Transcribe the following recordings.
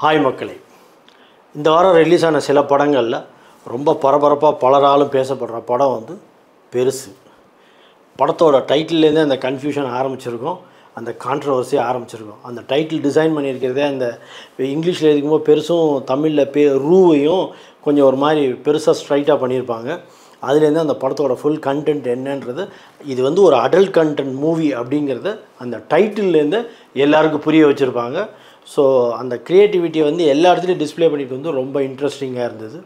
Hi மக்களே, இந்த வாரம் ரிலீஸ் ஆன சில படங்களில் ரொம்ப பரபரப்பாக பலராலும் பேசப்படுற படம் வந்து பெருசு. படத்தோட டைட்டில்லேருந்தே அந்த கன்ஃபியூஷன் ஆரம்பிச்சிருக்கோம், அந்த கான்ட்ரவர்சி ஆரம்பிச்சிருக்கோம். அந்த டைட்டில் டிசைன் பண்ணியிருக்கிறதே அந்த இங்கிலீஷில் எழுதிக்கும்போது பெருசும் தமிழில் ரூவையும் கொஞ்சம் ஒரு மாதிரி பெருசாக ஸ்ட்ரைட்டாக பண்ணியிருப்பாங்க. அதுலேருந்து அந்த படத்தோட ஃபுல் கண்டென்ட் என்னன்றது, இது வந்து ஒரு அடல்ட் கண்டென்ட் மூவி அப்படிங்கிறத அந்த டைட்டில்லேருந்து எல்லாருக்கும் புரிய வச்சுருப்பாங்க. ஸோ அந்த க்ரியேட்டிவிட்டியை வந்து எல்லா இடத்துலையும் டிஸ்பிளே பண்ணிட்டு வந்து ரொம்ப இன்ட்ரெஸ்டிங்காக இருந்தது.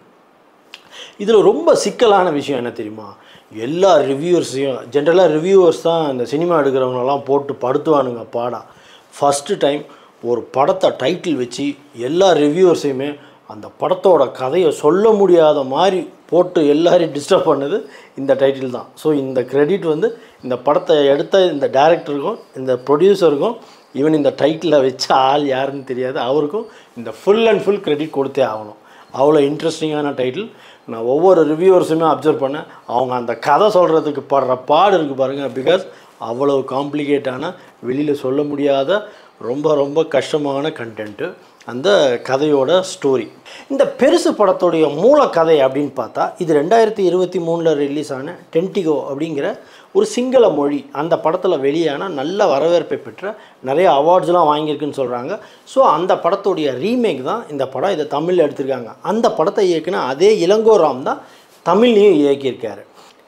இதில் ரொம்ப சிக்கலான விஷயம் என்ன தெரியுமா, எல்லா ரிவ்யூவர்ஸையும் ஜென்ரலாக ரிவ்யூவர்ஸ் தான் இந்த சினிமா எடுக்கிறவங்களெல்லாம் போட்டு படுத்துவானுங்க பாடா. ஃபஸ்ட்டு டைம் ஒரு படத்தை டைட்டில் வச்சு எல்லா ரிவ்யூவர்ஸையுமே அந்த படத்தோட கதையை சொல்ல முடியாத மாதிரி போட்டு எல்லாரையும் டிஸ்டர்ப் பண்ணது இந்த டைட்டில் தான். ஸோ இந்த க்ரெடிட் வந்து இந்த படத்தை எடுத்த இந்த டைரக்டருக்கும் இந்த ப்ரொடியூசருக்கும், ஈவன் இந்த டைட்டிலை வச்ச ஆள் யாருன்னு தெரியாது அவருக்கும் இந்த ஃபுல் அண்ட் ஃபுல் க்ரெடிட் கொடுத்தே ஆகணும். அவ்வளோ இன்ட்ரெஸ்டிங்கான டைட்டில். நான் ஒவ்வொரு ரிவ்யூவர்ஸுமே அப்சர்வ் பண்ணேன், அவங்க அந்த கதை சொல்கிறதுக்கு படுற பாடு இருக்குது பாருங்கள். பிகாஸ் அவ்வளோ காம்ப்ளிகேட்டான, வெளியில் சொல்ல முடியாத ரொம்ப ரொம்ப கஷ்டமான கண்டென்ட்டு அந்த கதையோட ஸ்டோரி. இந்த பெருசு படத்துடைய மூல கதை அப்படின்னு பார்த்தா, இது 2023 ரிலீஸ் ஆன டென்டிகோ அப்படிங்கிற ஒரு சிங்கள மொழி அந்த படத்தில் வெளியான நல்ல வரவேற்பை பெற்ற நிறைய அவார்ட்ஸ்லாம் வாங்கியிருக்குன்னு சொல்கிறாங்க. ஸோ அந்த படத்துடைய ரீமேக் தான் இந்த படம். இதை தமிழில் எடுத்திருக்காங்க. அந்த படத்தை இயக்குன அதே இளங்கோராம் தான் தமிழ்லையும் இயக்கியிருக்காரு.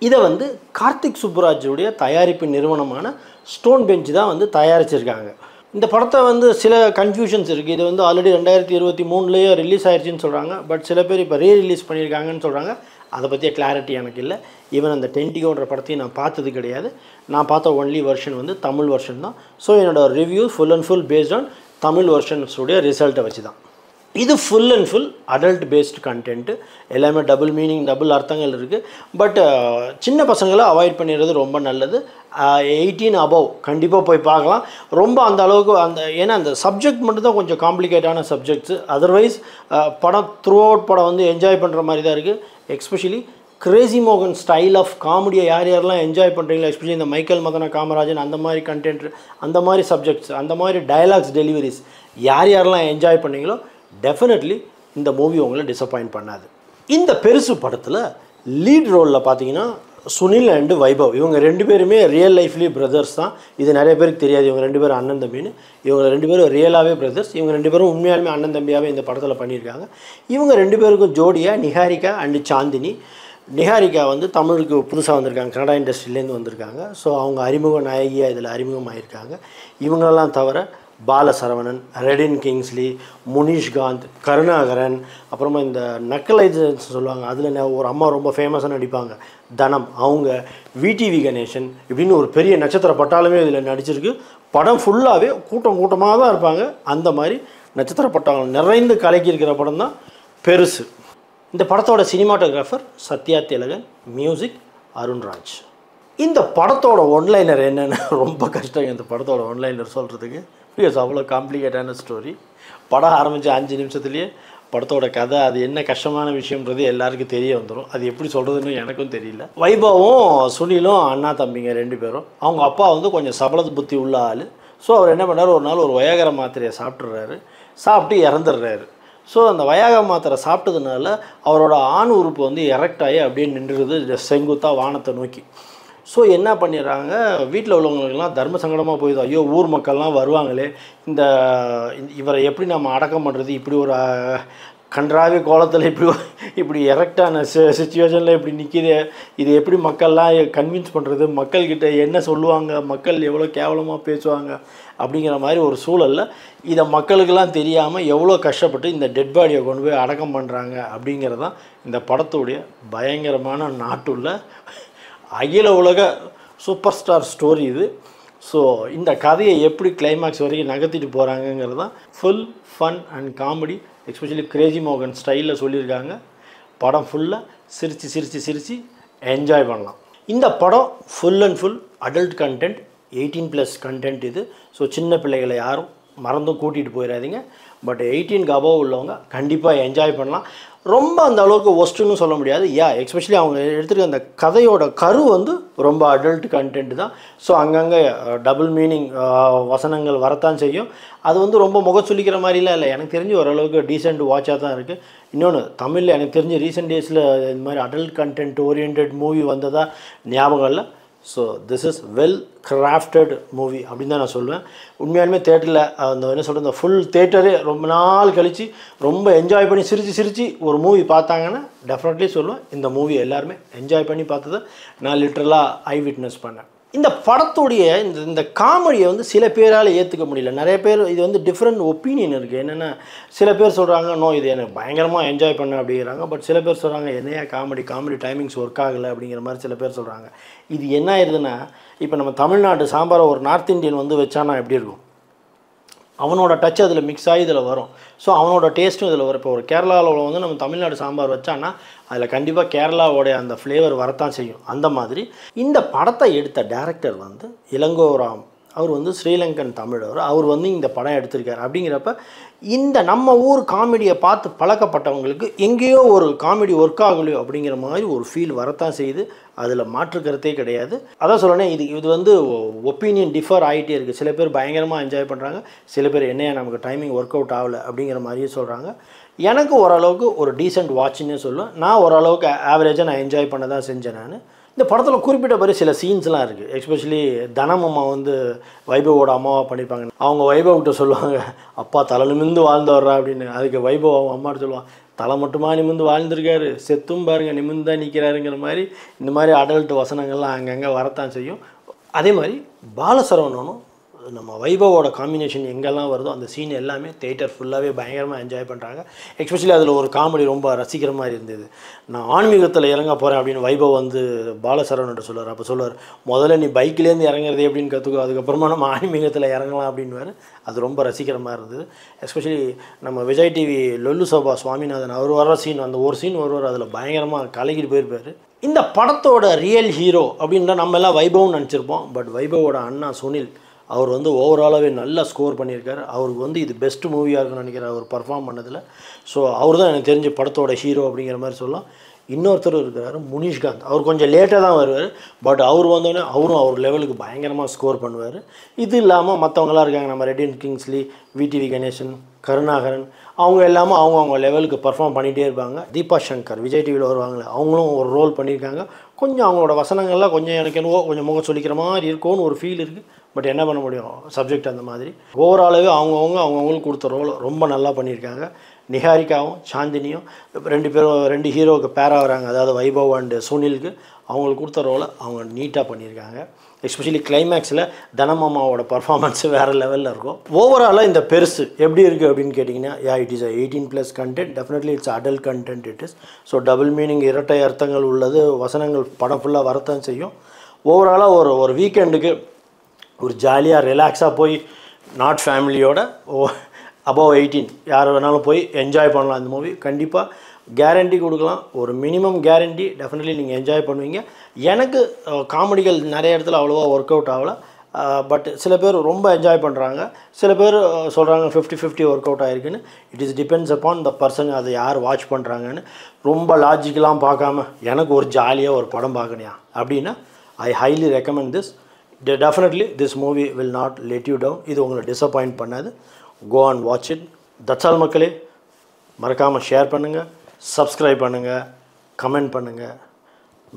இதை வந்து கார்த்திக் சுப்புராஜுடைய தயாரிப்பு நிறுவனமான ஸ்டோன் பெஞ்ச் தான் வந்து தயாரிச்சிருக்காங்க. இந்த படத்தை வந்து சில கன்ஃபியூஷன்ஸ் இருக்குது. இது வந்து ஆல்ரெடி 2023 ரிலீஸ் ஆயிடுச்சுன்னு சொல்கிறாங்க. பட் சில பேர் இப்போ ரிலீஸ் பண்ணியிருக்காங்கன்னு சொல்கிறாங்க. அதை பற்றிய கிளாரிட்டி எனக்கு இல்லை. ஈவன் அந்த டென்டிகோன்ற படத்தையும் நான் பார்த்தது கிடையாது. நான் பார்த்த ஒன்லி வெர்ஷன் வந்து தமிழ் வெர்ஷன் தான். ஸோ என்னோடய review full and full based on Tamil வெர்ஷன்ஸுடைய ரிசல்ட்டை வச்சு தான். இது full and full adult based content. எல்லாமே டபுள் மீனிங், டபுள் அர்த்தங்கள் இருக்குது. பட் சின்ன பசங்களை அவாய்ட் பண்ணிடுறது ரொம்ப நல்லது. 18 அபவ் கண்டிப்பாக போய் பார்க்கலாம். ரொம்ப அந்த அளவுக்கு ஏன்னா அந்த சப்ஜெக்ட் மட்டும்தான் கொஞ்சம் காம்ப்ளிகேட்டான சப்ஜெக்ட்ஸு. அதர்வைஸ் படம் த்ரூ அவுட் படம் வந்து என்ஜாய் பண்ணுற மாதிரி தான் இருக்குது. எஸ்பெஷலி கிரேசி மோகன் ஸ்டைல் ஆஃப் காமெடியை யாரெல்லாம் என்ஜாய் பண்ணுறீங்களோ, எஸ்பெஷலி இந்த மைக்கேல் மதன காமராஜன் அந்த மாதிரி கண்டென்ட், அந்த மாதிரி சப்ஜெக்ட்ஸ், அந்த மாதிரி டயலாக்ஸ் டெலிவரிஸ் யாரெல்லாம் என்ஜாய் பண்ணீங்களோ டெஃபினெட்லி இந்த மூவி உங்களை டிசப்பாயிண்ட் பண்ணாது. இந்த பெருசு படத்தில் லீட் ரோலில் பார்த்தீங்கன்னா சுனில் அண்டு வைபவ், இவங்க ரெண்டு பேருமே ரியல் லைஃப்லேயே பிரதர்ஸ் தான். இது நிறைய பேருக்கு தெரியாது. இவங்க ரெண்டு பேரும் அண்ணன் தம்பின்னு. இவங்க ரெண்டு பேரும் ரியலாகவே பிரதர்ஸ். இவங்க ரெண்டு பேரும் உண்மையாலுமே அண்ணன் தம்பியாகவே இந்த படத்தில் பண்ணியிருக்காங்க. இவங்க ரெண்டு பேருக்கும் ஜோடியாக நிஹாரிகா அண்டு சாந்தினி. நிஹாரிகா வந்து தமிழுக்கு புதுசாக வந்திருக்காங்க, கன்னடா இண்டஸ்ட்ரியிலேருந்து வந்திருக்காங்க. ஸோ அவங்க அறிமுக நாயகியாக இதில் அறிமுகமாகிருக்காங்க. இவங்களெல்லாம் தவிர பாலசரவணன், ரெடின் கிங்ஸ்லி, முனிஷ்காந்த், கருணாகரன், அப்புறமா இந்த நக்கலைட்ஸ் சொல்லுவாங்க, அதில் ஒரு அம்மா ரொம்ப ஃபேமஸாக நடிப்பாங்க, தனம், அவங்க, விடிவி கணேசன், இப்படின்னு ஒரு பெரிய நட்சத்திர பட்டாளமே இதில் நடிச்சிருக்கு. படம் ஃபுல்லாகவே கூட்டமாக தான் இருப்பாங்க. அந்த மாதிரி நட்சத்திர பட்டாளம் நிறைந்து கலக்கியிருக்கிற படம் தான் பெருசு. இந்த படத்தோட சினிமாட்டோகிராஃபர் சத்யா திலகன், மியூசிக் அருண்ராஜ். இந்த படத்தோட ஒன்லைனர் என்னென்னு ரொம்ப கஷ்டம் இந்த படத்தோட ஒன்லைனர் சொல்கிறதுக்கு. பிகாஸ் அவ்வளோ காம்ப்ளிகேட்டான ஸ்டோரி. படம் ஆரம்பித்த 5 நிமிஷத்துலேயே படத்தோட கதை, அது என்ன கஷ்டமான விஷயம்ன்றது எல்லாருக்கும் தெரிய வந்துடும். அது எப்படி சொல்கிறதுன்னு எனக்கும் தெரியல. வைபவும் சுனிலும் அண்ணா தம்பிங்க ரெண்டு பேரும். அவங்க அப்பா வந்து கொஞ்சம் சபல புத்தி உள்ள ஆள். ஸோ அவர் என்ன பண்ணார், ஒரு நாள் ஒரு வயாகர மாத்திரையை சாப்பிட்றாரு. சாப்பிட்டு இறந்துடுறாரு. ஸோ அந்த வயாகர மாத்திரை சாப்பிட்டதுனால அவரோட ஆண் உறுப்பு வந்து எரெக்ட் ஆகி அப்படியே நின்றுடுது செங்குத்தாக வானத்தை நோக்கி. ஸோ என்ன பண்ணிடுறாங்க, வீட்டில் உள்ளவங்களுக்கெல்லாம் தர்ம சங்கடமாக போயிடுது. ஐயோ, ஊர் மக்கள்லாம் வருவாங்களே, இவரை எப்படி நம்ம அடக்கம் பண்ணுறது, இப்படி ஒரு கன்றாவி கோலத்தில் இப்படி எரெக்டான சிச்சுவேஷனில் இப்படி நிற்கிது, இது எப்படி மக்கள்லாம் கன்வின்ஸ் பண்ணுறது, மக்கள்கிட்ட என்ன சொல்லுவாங்க, மக்கள் எவ்வளோ கேவலமாக பேசுவாங்க அப்படிங்கிற மாதிரி ஒரு சூழலில் இதை மக்களுக்கெல்லாம் தெரியாமல் எவ்வளோ கஷ்டப்பட்டு இந்த டெட் பாடியை கொண்டு போய் அடக்கம் பண்ணுறாங்க அப்படிங்கிறது தான் இந்த படத்துடைய பயங்கரமான நாட்டுள்ள அகில உலக சூப்பர் ஸ்டார் ஸ்டோரி இது. ஸோ இந்த கதையை எப்படி கிளைமேக்ஸ் வரைக்கும் நகர்த்திட்டு போகிறாங்கங்கிறது தான் full fun and comedy. Especially Crazy மோகன் ஸ்டைலில் சொல்லியிருக்காங்க. படம் ஃபுல்லாக சிரித்து என்ஜாய் பண்ணலாம். இந்த படம் full and full adult content, 18+ content இது. ஸோ சின்ன பிள்ளைகளை யாரும் மறந்தும் கூட்டிகிட்டு போயிடாதீங்க. பட் 18க்கு அபோவ் உள்ளவங்க கண்டிப்பாக என்ஜாய் பண்ணலாம். ரொம்ப அந்த அளவுக்கு ஒஸ்ட்டுன்னு சொல்ல முடியாது. எஸ்பெஷலி அவங்க எடுத்துருக்க அந்த கதையோட கரு வந்து ரொம்ப அடல்ட் கண்டென்ட் தான். ஸோ அங்கங்கே டபுள் மீனிங் வசனங்கள் வரத்தான் செய்யும். அது வந்து ரொம்ப முகச்சொலிக்கிற மாதிரிலாம் இல்லை. எனக்கு தெரிஞ்சு ஓரளவுக்கு டீசென்ட் வாட்சாக தான் இருக்குது. இன்னொன்று தமிழில் எனக்கு தெரிஞ்சு ரீசெண்ட் டேஸில் இந்த மாதிரி அடல்ட் கண்டென்ட் ஓரியன்ட் மூவி வந்ததா ஞாபகம் இல்லை. So this is well crafted movie அப்படின்னு தான் நான் சொல்லுவேன். உண்மையாலுமே தேட்டரில் அந்த என்ன சொல்கிறது, அந்த ஃபுல் தேட்டரே ரொம்ப நாள் கழித்து ரொம்ப என்ஜாய் பண்ணி சிரித்து ஒரு மூவி பார்த்தாங்கன்னா டெஃபினெட்லி சொல்லுவேன் இந்த மூவி எல்லாருமே என்ஜாய் பண்ணி பார்த்ததை நான் லிட்ரலாக ஐ விட்னஸ் பண்ணேன். இந்த படத்துடைய இந்த காமெடியை வந்து சில பேரால் ஏற்றுக்க முடியல. நிறைய பேர் இது வந்து டிஃப்ரெண்ட் ஒப்பீனியன் இருக்குது. என்னென்னா சில பேர் சொல்கிறாங்க நோ இது எனக்கு பயங்கரமாக என்ஜாய் பண்ண அப்படிங்கிறாங்க. பட் சில பேர் சொல்கிறாங்க என்னையா காமெடி டைமிங்ஸ் ஒர்க் ஆகலை அப்படிங்கிற மாதிரி சில பேர் சொல்கிறாங்க. இது என்ன ஆயிடுதுன்னா, இப்போ நம்ம தமிழ்நாட்டு சாம்பாரை ஒரு நார்த் இந்தியன் வந்து வச்சானா எப்படி இருக்கும், அவனோட டச் அதில் மிக்ஸ் ஆகி இதில் வரும். ஸோ அவனோட டேஸ்ட்டும் இதில் வரும். இப்போ ஒரு கேரளாவில் வந்து நம்ம தமிழ்நாடு சாம்பார் வச்சான்னா அதில் கண்டிப்பாக கேரளாவோடைய அந்த ஃப்ளேவர் வரத்தான் செய்யும். அந்த மாதிரி இந்த படத்தை எடுத்த டைரக்டர் வந்து இளங்கோராம். அவர் வந்து ஸ்ரீலங்கன் தமிழர். அவர் வந்து இந்த படம் எடுத்திருக்கார். அப்படிங்கிறப்ப இந்த நம்ம ஊர் காமெடியை பார்த்து பழக்கப்பட்டவங்களுக்கு எங்கேயோ ஒரு காமெடி ஒர்க் ஆகலையோ அப்படிங்கிற மாதிரி ஒரு ஃபீல் வரத்தான் செய்யுது. அதில் மாற்றுக்கிறதே கிடையாது. அதான் சொல்லணும், இது வந்து ஒப்பீனியன் டிஃபர் ஆகிட்டே இருக்குது. சில பேர் பயங்கரமாக என்ஜாய் பண்ணுறாங்க, சில பேர் என்னையா நமக்கு டைமிங் ஒர்க் அவுட் ஆகலை அப்படிங்கிற மாதிரியே சொல்கிறாங்க. எனக்கு ஓரளவுக்கு ஒரு டீசென்ட் வாட்சின்னே சொல்லுவேன். நான் ஓரளவுக்கு ஆவரேஜாக நான் என்ஜாய் பண்ண தான் செஞ்சேன். நான் இந்த படத்தில் குறிப்பிட்ட மாதிரி சில சீன்ஸ்லாம் இருக்குது. எஸ்பெஷலி தனமம்மா வந்து வைபவோட அம்மாவாக பண்ணியிருப்பாங்க. அவங்க வைபவ்கிட்ட சொல்லுவாங்க அப்பா தலை நிமிந்து வாழ்ந்து வர்றா அப்படின்னு. அதுக்கு வைபவ் அவங்க அம்மாட்ட சொல்லுவான் தலை மட்டுமா நிமிந்து வாழ்ந்துருக்காரு, செத்தும் பாருங்கள் நிமிந்து தான் நிற்கிறாருங்கிற மாதிரி இந்த மாதிரி அடல்ட் வசனங்கள்லாம் அங்கங்கே வரத்தான் செய்யும். அதே மாதிரி பாலசரவணனும் நம்ம வைபவோட காம்பினேஷன் எங்கெல்லாம் வருதோ அந்த சீன் எல்லாமே தேட்டர் ஃபுல்லாகவே பயங்கரமாக என்ஜாய் பண்ணுறாங்க. எஸ்பெஷலி அதில் ஒரு காமெடி ரொம்ப ரசிக்கிற மாதிரி இருந்தது. நான் ஆன்மீகத்தில் இறங்க போகிறேன் அப்படின்னு வைபவ் வந்து பாலசரவன்கிட்ட சொல்லுவார். அப்போ சொல்லுவார் முதல்ல நீ பைக்லேருந்து இறங்குறது எப்படின்னு கற்றுக்கோ, அதுக்கப்புறமா நம்ம ஆன்மீகத்தில் இறங்கலாம் அப்படின்வார். அது ரொம்ப ரசிக்கிற மாதிரி இருந்தது. எஸ்பெஷலி நம்ம விஜய் டிவி லொல்லு சோபா சுவாமிநாதன் அவர் வர்ற சீன், அந்த ஒரு சீன் வருவார், அதில் பயங்கரமாக கலகிட்டு போயிருப்பார். இந்த படத்தோட ரியல் ஹீரோ அப்படின்ற நம்ம எல்லாம் வைபவ்னு நினச்சிருப்போம். பட் வைபவோட அண்ணா சுனில் அவர் வந்து ஓவராலாகவே நல்லா ஸ்கோர் பண்ணியிருக்காரு. அவருக்கு வந்து இது பெஸ்ட் மூவியாக இருக்குன்னு நினைக்கிறேன் அவர் பர்ஃபார்ம் பண்ணதில். ஸோ அவர் தான் எனக்கு தெரிஞ்ச படத்தோட ஹீரோ அப்படிங்கிற மாதிரி சொல்லலாம். இன்னொருத்தர் இருக்கிறாரு முனிஷ்காந்த். அவர் கொஞ்சம் லேட்டாக தான் வருவார். பட் அவர் வந்தோடனே அவரும் அவர் லெவலுக்கு பயங்கரமாக ஸ்கோர் பண்ணுவார். இது இல்லாமல் மற்றவங்களாம் இருக்காங்க, நம்ம ரெட்டின் கிங்ஸ்லி, விடிவி கணேசன், கருணாகரன், அவங்க எல்லாமே அவங்க லெவலுக்கு பர்ஃபார்ம் பண்ணிகிட்டே இருப்பாங்க. தீபா சங்கர் விஜய் டிவியில் வருவாங்களே அவங்களும் ஒரு ரோல் பண்ணியிருக்காங்க. கொஞ்சம் அவங்களோட வசனங்கள்லாம் கொஞ்சம் எனக்கு என்னவோ கொஞ்சம் முகம் சொல்லிக்கிற மாதிரி இருக்கும்னு ஒரு ஃபீல் இருக்குது. பட் என்ன பண்ண முடியும், சப்ஜெக்ட் அந்த மாதிரி. ஓவராலாகவே அவங்கவுங்களுக்கு கொடுத்த ரோல் ரொம்ப நல்லா பண்ணியிருக்காங்க. நிஹாரிகாவும் சாந்தினியும் ரெண்டு ஹீரோவுக்கு பேராக வராங்க. அதாவது வைபவ் அண்டு சுனிலுக்கு அவங்களுக்கு கொடுத்த ரோலை அவங்க நீட்டாக பண்ணியிருக்காங்க. எஸ்பெஷலி கிளைமேக்ஸில் தனமாமாவோட பர்ஃபார்மன்ஸு வேறு லெவலில் இருக்கும். ஓவராலாக இந்த பெருசு எப்படி இருக்குது அப்படின்னு கேட்டிங்கன்னா, it is 18+ content. Definitely it's adult content it is. So double meaning இரட்டை அர்த்தங்கள் உள்ளது வசனங்கள் படம் ஃபுல்லாக வரத்தான் செய்யும். ஓவராலாக ஒரு வீக்கெண்டுக்கு ஒரு ஜாலியாக ரிலாக்ஸாக போய் நாட் ஃபேமிலியோட அபவ் 18 யார் வேணாலும் போய் என்ஜாய் பண்ணலாம். இந்த மூவி கண்டிப்பாக கேரண்டி கொடுக்கலாம். ஒரு மினிமம் கேரண்டி டெஃபினெட்லி நீங்கள் என்ஜாய் பண்ணுவீங்க. எனக்கு காமெடிகள் நிறைய இடத்துல அவ்வளோவா ஒர்க் அவுட் ஆகலை. பட் சில பேர் ரொம்ப என்ஜாய் பண்ணுறாங்க, சில பேர் சொல்கிறாங்க 50-50 ஒர்க் அவுட் ஆகிருக்குன்னு. It is depends upon the person, அதை யார் வாட்ச் பண்ணுறாங்கன்னு. ரொம்ப லாஜிக்கெலாம் பார்க்காம எனக்கு ஒரு ஜாலியாக ஒரு படம் பார்க்கணியா அப்படின்னா I highly recommend this. Definitely this movie will not let you down. இது உங்களை டிசப்பாயிண்ட் பண்ணாது. Go and watch it. That's all மக்களே. மறக்காமல் ஷேர் பண்ணுங்கள், சப்ஸ்கிரைப் பண்ணுங்கள், கமெண்ட் பண்ணுங்கள்.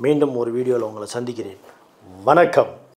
மீண்டும் ஒரு வீடியோவில் உங்களை சந்திக்கிறேன். வணக்கம்.